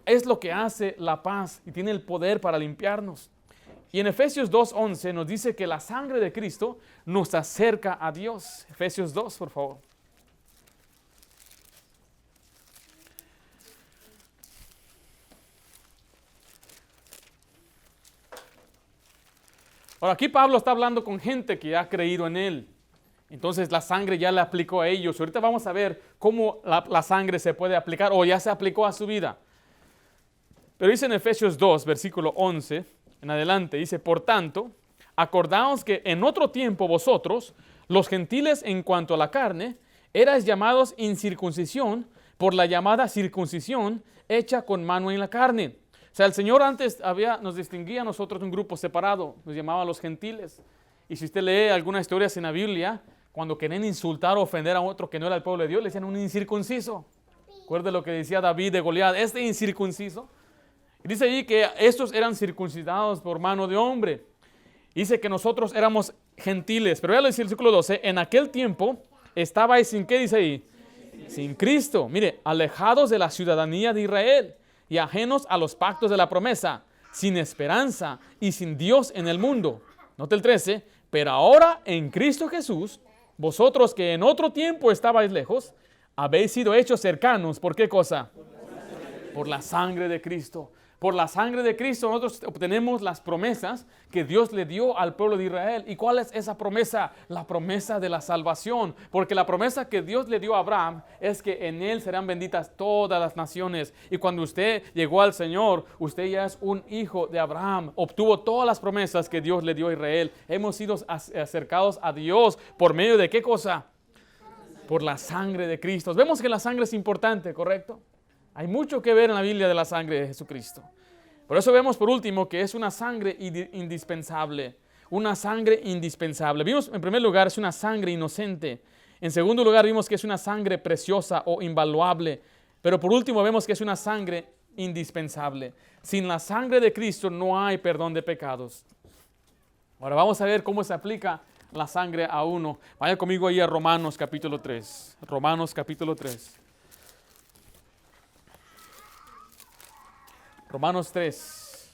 Es lo que hace la paz y tiene el poder para limpiarnos. Y en Efesios 2:11 nos dice que la sangre de Cristo nos acerca a Dios. Efesios 2, por favor. Ahora, aquí Pablo está hablando con gente que ha creído en él. Entonces la sangre ya le aplicó a ellos. Ahorita vamos a ver cómo la sangre se puede aplicar o ya se aplicó a su vida. Pero dice en Efesios 2, versículo 11 en adelante, dice, por tanto, acordaos que en otro tiempo vosotros, los gentiles en cuanto a la carne, erais llamados incircuncisión por la llamada circuncisión hecha con mano en la carne. O sea, el Señor antes nos distinguía a nosotros de un grupo separado, nos llamaba los gentiles. Y si usted lee algunas historias en la Biblia, cuando querían insultar o ofender a otro que no era el pueblo de Dios, le decían un incircunciso. Recuerde lo que decía David de Goliat, este incircunciso. Y dice ahí que estos eran circuncidados por mano de hombre. Dice que nosotros éramos gentiles. Pero ya lo dice el versículo 12, en aquel tiempo estabais sin ¿qué dice ahí? Sin Cristo. Mire, alejados de la ciudadanía de Israel y ajenos a los pactos de la promesa, sin esperanza y sin Dios en el mundo. Note el 13, pero ahora en Cristo Jesús, vosotros que en otro tiempo estabais lejos, habéis sido hechos cercanos. ¿Por qué cosa? Por la sangre de Cristo. Por la sangre de Cristo nosotros obtenemos las promesas que Dios le dio al pueblo de Israel. ¿Y cuál es esa promesa? La promesa de la salvación. Porque la promesa que Dios le dio a Abraham es que en él serán benditas todas las naciones. Y cuando usted llegó al Señor, usted ya es un hijo de Abraham. Obtuvo todas las promesas que Dios le dio a Israel. Hemos sido acercados a Dios por medio de ¿qué cosa? Por la sangre de Cristo. Vemos que la sangre es importante, ¿correcto? Hay mucho que ver en la Biblia de la sangre de Jesucristo. Por eso vemos por último que es una sangre indispensable. Una sangre indispensable. Vimos en primer lugar es una sangre inocente. En segundo lugar vimos que es una sangre preciosa o invaluable. Pero por último vemos que es una sangre indispensable. Sin la sangre de Cristo no hay perdón de pecados. Ahora vamos a ver cómo se aplica la sangre a uno. Vaya conmigo ahí a Romanos capítulo 3. Romanos capítulo 3. Romanos 3.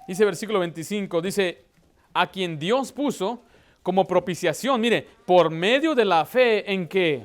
Dice versículo 25, dice, a quien Dios puso como propiciación, mire, por medio de la fe en ¿qué?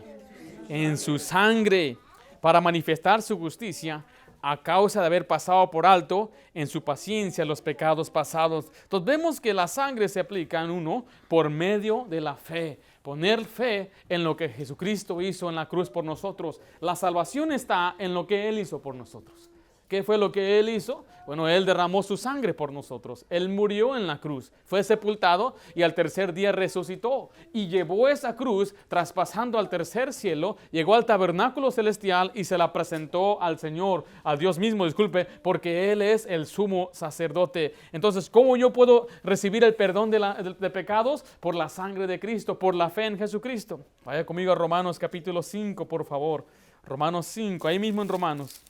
En su sangre, para manifestar su justicia, a causa de haber pasado por alto en su paciencia los pecados pasados. Entonces vemos que la sangre se aplica en uno por medio de la fe. Poner fe en lo que Jesucristo hizo en la cruz por nosotros. La salvación está en lo que Él hizo por nosotros. ¿Qué fue lo que Él hizo? Bueno, Él derramó su sangre por nosotros. Él murió en la cruz, fue sepultado y al tercer día resucitó. Y llevó esa cruz traspasando al tercer cielo, llegó al tabernáculo celestial y se la presentó al Señor, a Dios mismo, disculpe, porque Él es el sumo sacerdote. Entonces, ¿cómo yo puedo recibir el perdón de pecados? Por la sangre de Cristo, por la fe en Jesucristo. Vaya conmigo a Romanos capítulo 5, por favor. Romanos 5, ahí mismo en Romanos.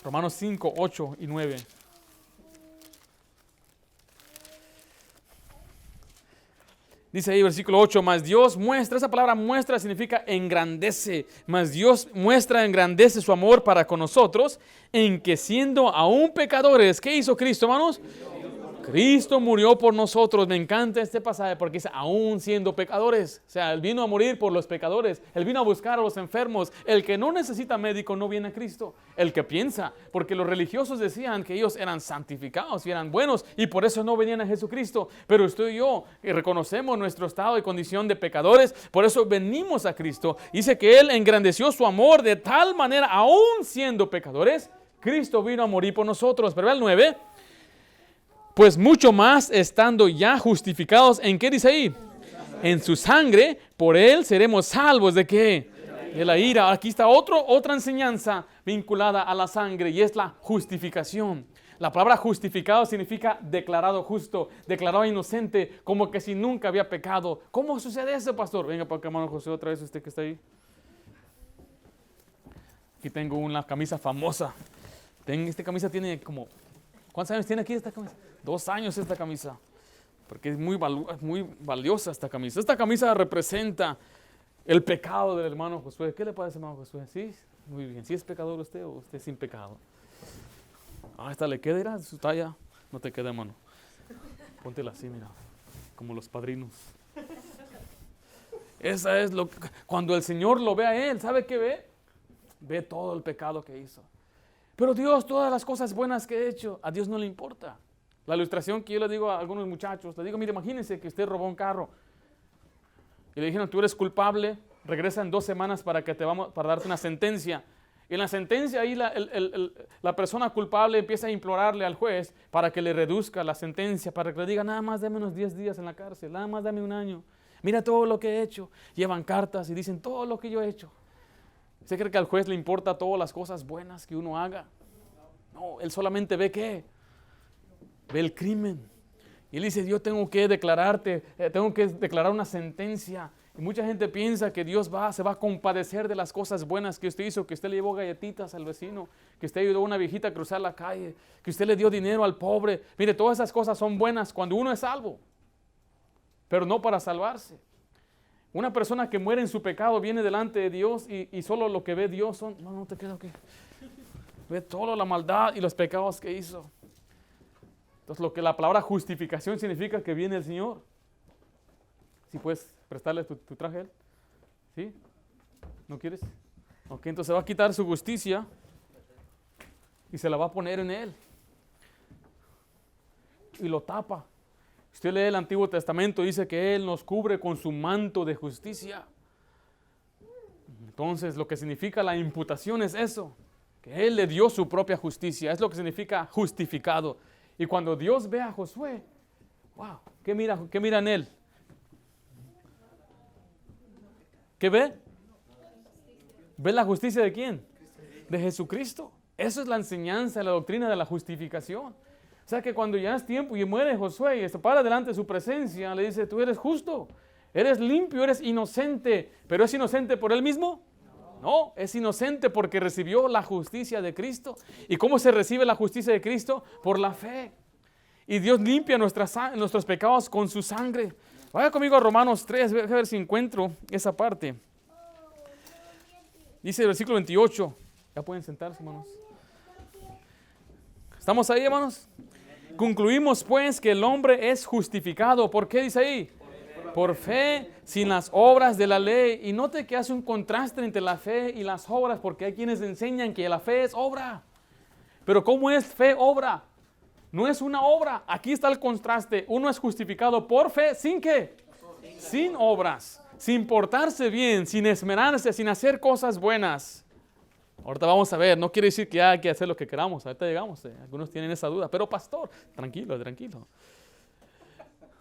Romanos 5, 8 y 9. Dice ahí versículo 8, mas Dios muestra, esa palabra muestra significa engrandece, mas Dios engrandece su amor para con nosotros, en que siendo aún pecadores, ¿qué hizo Cristo, hermanos? Cristo murió por nosotros. Me encanta este pasaje porque dice, aún siendo pecadores. O sea, Él vino a morir por los pecadores. Él vino a buscar a los enfermos. El que no necesita médico no viene a Cristo. El que piensa, porque los religiosos decían que ellos eran santificados y eran buenos y por eso no venían a Jesucristo. Pero usted y yo reconocemos nuestro estado y condición de pecadores, por eso venimos a Cristo. Dice que Él engrandeció su amor de tal manera, aún siendo pecadores, Cristo vino a morir por nosotros. Pero el 9... pues mucho más estando ya justificados, ¿en qué dice ahí? En su sangre, por Él seremos salvos, ¿de qué? De la ira. Aquí está otra enseñanza vinculada a la sangre y es la justificación. La palabra justificado significa declarado justo, declarado inocente, como que si nunca había pecado. ¿Cómo sucede eso, pastor? Venga para acá, hermano José, otra vez usted que está ahí. Aquí tengo una camisa famosa. Esta camisa tiene como... ¿Cuántos años tiene aquí esta camisa? 2 años esta camisa. Porque es muy valiosa esta camisa. Esta camisa representa el pecado del hermano Josué. ¿Qué le parece, hermano Josué? ¿Sí? Muy bien. ¿Sí es pecador usted o usted es sin pecado? Esta le queda, mira, su talla. No te queda, hermano. Póntela así, mira. Como los padrinos. Esa es lo que... Cuando el Señor lo ve a él, ¿sabe qué ve? Ve todo el pecado que hizo. Pero Dios, todas las cosas buenas que he hecho, a Dios no le importa. La ilustración que yo le digo a algunos muchachos, le digo, mire, imagínense que usted robó un carro. Y le dijeron, tú eres culpable, regresa en 2 semanas para darte una sentencia. Y en la sentencia ahí la persona culpable empieza a implorarle al juez para que le reduzca la sentencia, para que le diga, nada más dame unos 10 días en la cárcel, nada más dame 1 año. Mira todo lo que he hecho. Llevan cartas y dicen todo lo que yo he hecho. ¿Usted cree que al juez le importa todas las cosas buenas que uno haga? No, él solamente ve ¿qué? Ve el crimen. Y él dice, yo tengo que declarar una sentencia. Y mucha gente piensa que Dios se va a compadecer de las cosas buenas que usted hizo, que usted le llevó galletitas al vecino, que usted ayudó a una viejita a cruzar la calle, que usted le dio dinero al pobre. Mire, todas esas cosas son buenas cuando uno es salvo, pero no para salvarse. Una persona que muere en su pecado viene delante de Dios y solo lo que ve Dios son... No te quedo aquí. Ve toda la maldad y los pecados que hizo. Entonces, lo que la palabra justificación significa que viene el Señor. ¿Sí puedes prestarle tu traje a Él? ¿Sí? ¿No quieres? Ok, entonces va a quitar su justicia y se la va a poner en Él. Y lo tapa. Usted lee el Antiguo Testamento, dice que Él nos cubre con su manto de justicia. Entonces, lo que significa la imputación es eso, que Él le dio su propia justicia. Es lo que significa justificado. Y cuando Dios ve a Josué, wow, ¿qué mira en él? ¿Qué ve? ¿Ve la justicia de quién? De Jesucristo. Eso es la enseñanza, la doctrina de la justificación. O sea que cuando ya es tiempo y muere Josué y se para delante de su presencia, le dice, tú eres justo, eres limpio, eres inocente. ¿Pero es inocente por él mismo? No, es inocente porque recibió la justicia de Cristo. ¿Y cómo se recibe la justicia de Cristo? Por la fe. Y Dios limpia nuestros pecados con su sangre. Vaya conmigo a Romanos 3, a ver si encuentro esa parte. Dice el versículo 28. Ya pueden sentarse, hermanos. ¿Estamos ahí, hermanos? Concluimos pues que el hombre es justificado. ¿Por qué dice ahí? Por fe, sin las obras de la ley. Y note que hace un contraste entre la fe y las obras, porque hay quienes enseñan que la fe es obra. Pero ¿cómo es fe obra? No es una obra. Aquí está el contraste. Uno es justificado por fe, ¿sin qué? Sin obras, sin portarse bien, sin esmerarse, sin hacer cosas buenas. Ahorita vamos a ver, no quiere decir que hay que hacer lo que queramos. Ahorita llegamos, algunos tienen esa duda. Pero pastor, tranquilo.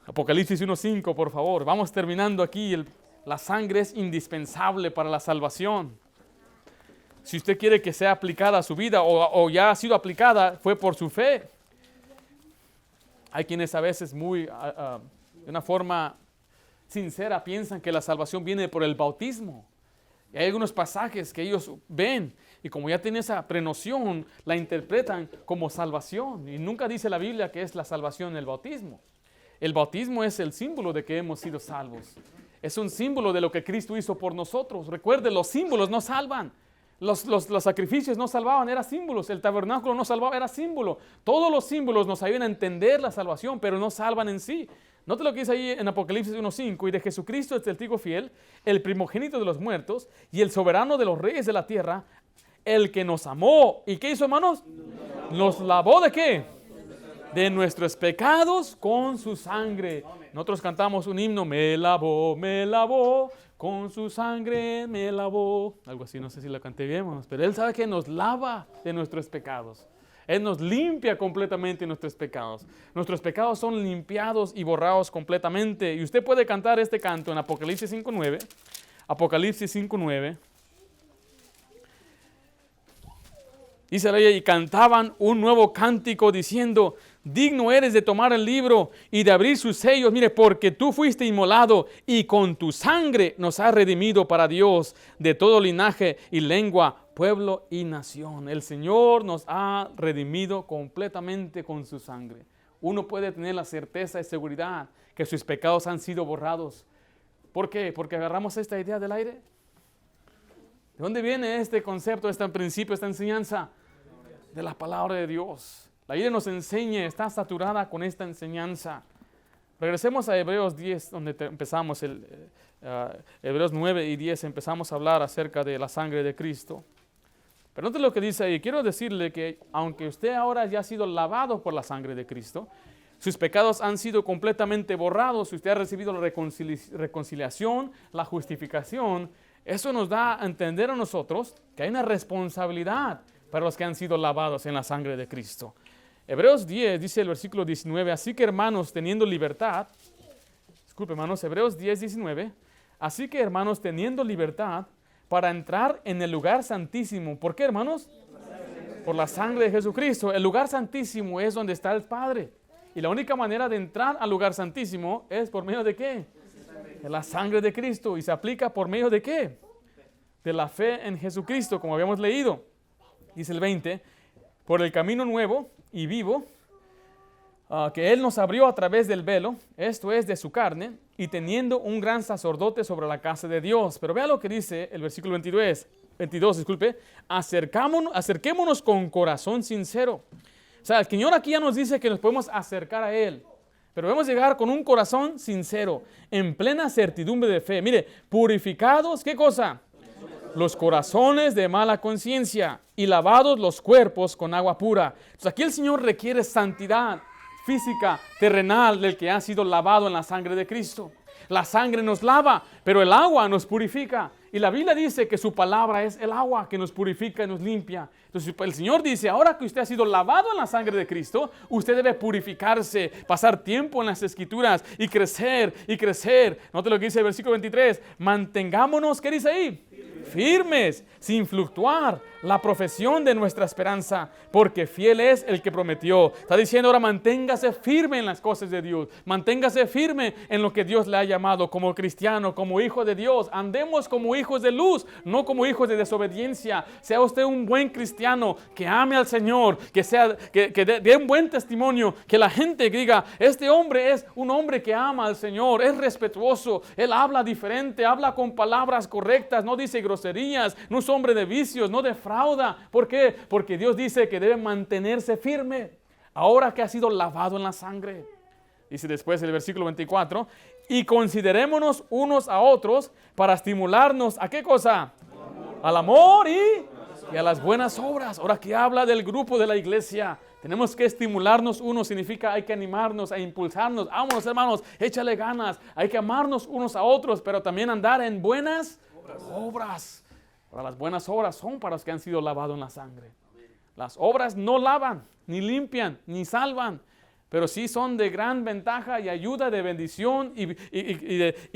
Apocalipsis 1:5, por favor. Vamos terminando aquí. La sangre es indispensable para la salvación. Si usted quiere que sea aplicada a su vida o ya ha sido aplicada, fue por su fe. Hay quienes a veces de una forma sincera piensan que la salvación viene por el bautismo. Y hay algunos pasajes que ellos ven y como ya tienen esa prenoción, la interpretan como salvación. Y nunca dice la Biblia que es la salvación el bautismo. El bautismo es el símbolo de que hemos sido salvos. Es un símbolo de lo que Cristo hizo por nosotros. Recuerde, los símbolos no salvan. Los sacrificios no salvaban, eran símbolos. El tabernáculo no salvaba, era símbolo. Todos los símbolos nos ayudan a entender la salvación, pero no salvan en sí. Note lo que dice ahí en Apocalipsis 1:5. Y de Jesucristo es testigo fiel, el primogénito de los muertos y el soberano de los reyes de la tierra, el que nos amó. ¿Y qué hizo, hermanos? ¿Nos lavó de qué? De nuestros pecados con su sangre. Nosotros cantamos un himno, me lavó, con su sangre me lavó. Algo así, no sé si la canté bien, hermanos, pero Él sabe que nos lava de nuestros pecados. Él nos limpia completamente de nuestros pecados. Nuestros pecados son limpiados y borrados completamente. Y usted puede cantar este canto en Apocalipsis 5:9. Apocalipsis 5:9. Dice la ley, y cantaban un nuevo cántico diciendo, digno eres de tomar el libro y de abrir sus sellos, mire, porque tú fuiste inmolado y con tu sangre nos has redimido para Dios de todo linaje y lengua, pueblo y nación. El Señor nos ha redimido completamente con su sangre. Uno puede tener la certeza y seguridad que sus pecados han sido borrados. ¿Por qué? Porque agarramos esta idea del aire. ¿De dónde viene este concepto, este principio, esta enseñanza? De la palabra de Dios. La Biblia nos enseña, está saturada con esta enseñanza. Regresemos a Hebreos 10, donde empezamos, Hebreos 9 y 10, empezamos a hablar acerca de la sangre de Cristo. Pero note lo que dice ahí. Quiero decirle que aunque usted ahora ya ha sido lavado por la sangre de Cristo, sus pecados han sido completamente borrados, usted ha recibido la reconciliación, la justificación, eso nos da a entender a nosotros que hay una responsabilidad para los que han sido lavados en la sangre de Cristo. Hebreos 10 dice el versículo 19, así que hermanos, teniendo libertad, Hebreos 10, 19, así que hermanos, teniendo libertad para entrar en el lugar santísimo. ¿Por qué, hermanos? Por la sangre de Jesucristo. El lugar santísimo es donde está el Padre. Y la única manera de entrar al lugar santísimo es por medio de ¿qué? De la sangre de Cristo. ¿Y se aplica por medio de qué? De la fe en Jesucristo, como habíamos leído. Dice el 20, por el camino nuevo y vivo que Él nos abrió a través del velo, esto es de su carne, y teniendo un gran sacerdote sobre la casa de Dios. Pero vea lo que dice el versículo 22, acerquémonos con corazón sincero. O sea, el Señor aquí ya nos dice que nos podemos acercar a Él, pero debemos llegar con un corazón sincero, en plena certidumbre de fe. Mire, purificados, ¿qué cosa? Los corazones de mala conciencia y lavados los cuerpos con agua pura. Entonces aquí el Señor requiere santidad física, terrenal, del que ha sido lavado en la sangre de Cristo. La sangre nos lava, pero el agua nos purifica. Y la Biblia dice que su palabra es el agua que nos purifica y nos limpia. Entonces el Señor dice, ahora que usted ha sido lavado en la sangre de Cristo, usted debe purificarse, pasar tiempo en las Escrituras y crecer y crecer. Note lo que dice el versículo 23, mantengámonos, ¿qué dice ahí? Firmes, sin fluctuar, la profesión de nuestra esperanza, porque fiel es el que prometió. Está diciendo ahora, manténgase firme en las cosas de Dios, manténgase firme en lo que Dios le ha llamado como cristiano, como hijo de Dios. Andemos como hijos de luz, no como hijos de desobediencia. Sea usted un buen cristiano, que ame al Señor, que dé un buen testimonio, que la gente diga, este hombre es un hombre que ama al Señor, es respetuoso, él habla diferente, habla con palabras correctas, no dice groserías, no es hombre de vicios, no defrauda. ¿Por qué? Porque Dios dice que debe mantenerse firme ahora que ha sido lavado en la sangre. Dice después el versículo 24, y considerémonos unos a otros para estimularnos ¿a qué cosa? Al amor y a las buenas obras. Ahora que habla del grupo de la iglesia, tenemos que estimularnos unos, significa hay que animarnos, a impulsarnos. Vámonos hermanos, échale ganas, hay que amarnos unos a otros, pero también andar en buenas obras. Para las buenas obras son para los que han sido lavados en la sangre. Las obras no lavan, ni limpian, ni salvan, pero sí son de gran ventaja y ayuda, de bendición y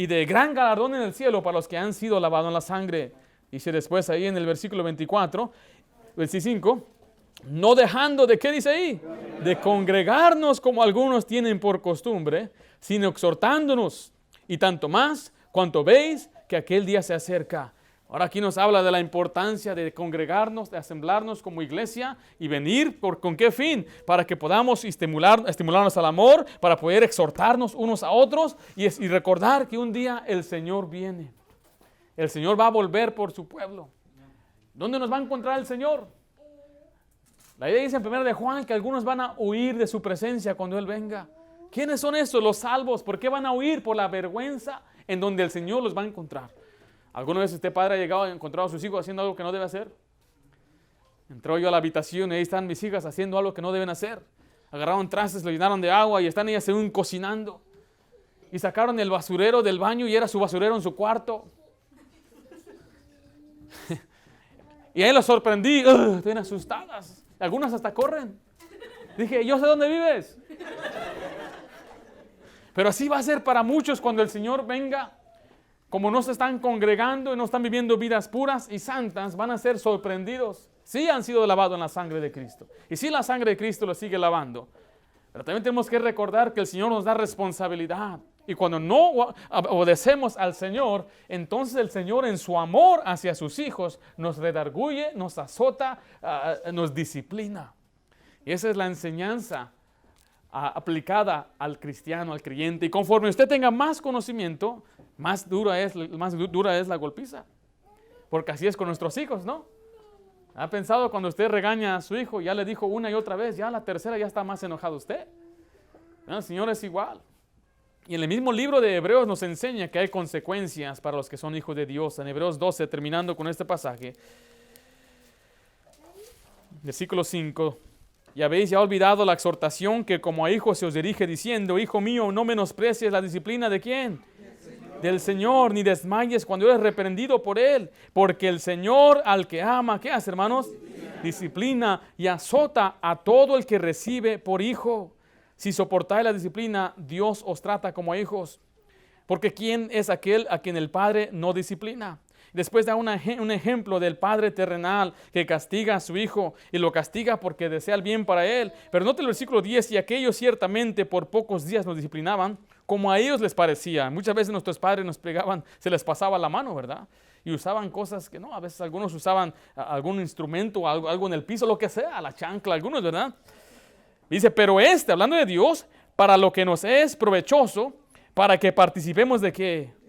de gran galardón en el cielo para los que han sido lavados en la sangre. Dice después ahí en el versículo 25, no dejando de, ¿qué dice ahí? De congregarnos como algunos tienen por costumbre, sino exhortándonos, y tanto más cuanto veis que aquel día se acerca. Ahora aquí nos habla de la importancia de congregarnos, de asemblarnos como iglesia y venir ¿con qué fin? Para que podamos estimularnos al amor, para poder exhortarnos unos a otros y recordar que un día el Señor viene. El Señor va a volver por su pueblo. ¿Dónde nos va a encontrar el Señor? La idea dice en 1 de Juan que algunos van a huir de su presencia cuando Él venga. ¿Quiénes son estos? Los salvos. ¿Por qué van a huir? Por la vergüenza en donde el Señor los va a encontrar. ¿Alguna vez usted, padre, ha llegado y ha encontrado a sus hijos haciendo algo que no debe hacer? Entró yo a la habitación y ahí están mis hijas haciendo algo que no deben hacer. Agarraron trastes, lo llenaron de agua y están ellas según cocinando. Y sacaron el basurero del baño y era su basurero en su cuarto. Y ahí los sorprendí, están asustadas. Algunas hasta corren. Dije, yo sé dónde vives. Pero así va a ser para muchos cuando el Señor venga. Como no se están congregando y no están viviendo vidas puras y santas, van a ser sorprendidos. Sí han sido lavados en la sangre de Cristo. Y sí la sangre de Cristo los sigue lavando. Pero también tenemos que recordar que el Señor nos da responsabilidad. Y cuando no obedecemos al Señor, entonces el Señor en su amor hacia sus hijos nos redarguye, nos azota, nos disciplina. Y esa es la enseñanza aplicada al cristiano, al creyente. Y conforme usted tenga más conocimiento, más dura es la golpiza. Porque así es con nuestros hijos, ¿no? ¿Ha pensado cuando usted regaña a su hijo, ya le dijo una y otra vez, ya la tercera ya está más enojado usted? ¿No? El Señor es igual. Y en el mismo libro de Hebreos nos enseña que hay consecuencias para los que son hijos de Dios. En Hebreos 12, terminando con este pasaje, versículo 5. Y habéis ya olvidado la exhortación que como a hijos se os dirige diciendo, hijo mío, no menosprecies la disciplina ¿de quién? Del Señor, ni desmayes cuando eres reprendido por Él, porque el Señor al que ama, ¿qué hace, hermanos? Disciplina y azota a todo el que recibe por hijo. Si soportáis la disciplina, Dios os trata como a hijos. Porque ¿quién es aquel a quien el Padre no disciplina? Después da un ejemplo del Padre terrenal que castiga a su Hijo y lo castiga porque desea el bien para él. Pero note el versículo 10, y aquellos ciertamente por pocos días nos disciplinaban como a ellos les parecía. Muchas veces nuestros padres nos pegaban, se les pasaba la mano, ¿verdad? Y usaban cosas que no, a veces algunos usaban algún instrumento, algo en el piso, lo que sea, la chancla, algunos, ¿verdad? Dice, pero hablando de Dios, para lo que nos es provechoso, para que participemos de ¿qué?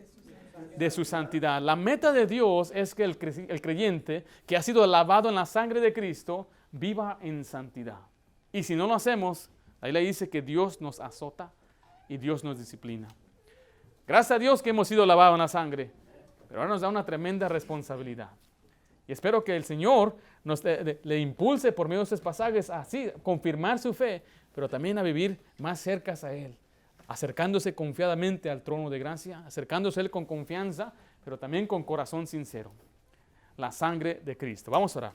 De su santidad. La meta de Dios es que el creyente que ha sido lavado en la sangre de Cristo viva en santidad. Y si no lo hacemos, ahí le dice que Dios nos azota y Dios nos disciplina. Gracias a Dios que hemos sido lavados en la sangre, pero ahora nos da una tremenda responsabilidad. Y espero que el Señor le impulse por medio de estos pasajes a así confirmar su fe, pero también a vivir más cerca a Él, acercándose confiadamente al trono de gracia, acercándose a Él con confianza, pero también con corazón sincero. La sangre de Cristo. Vamos a orar.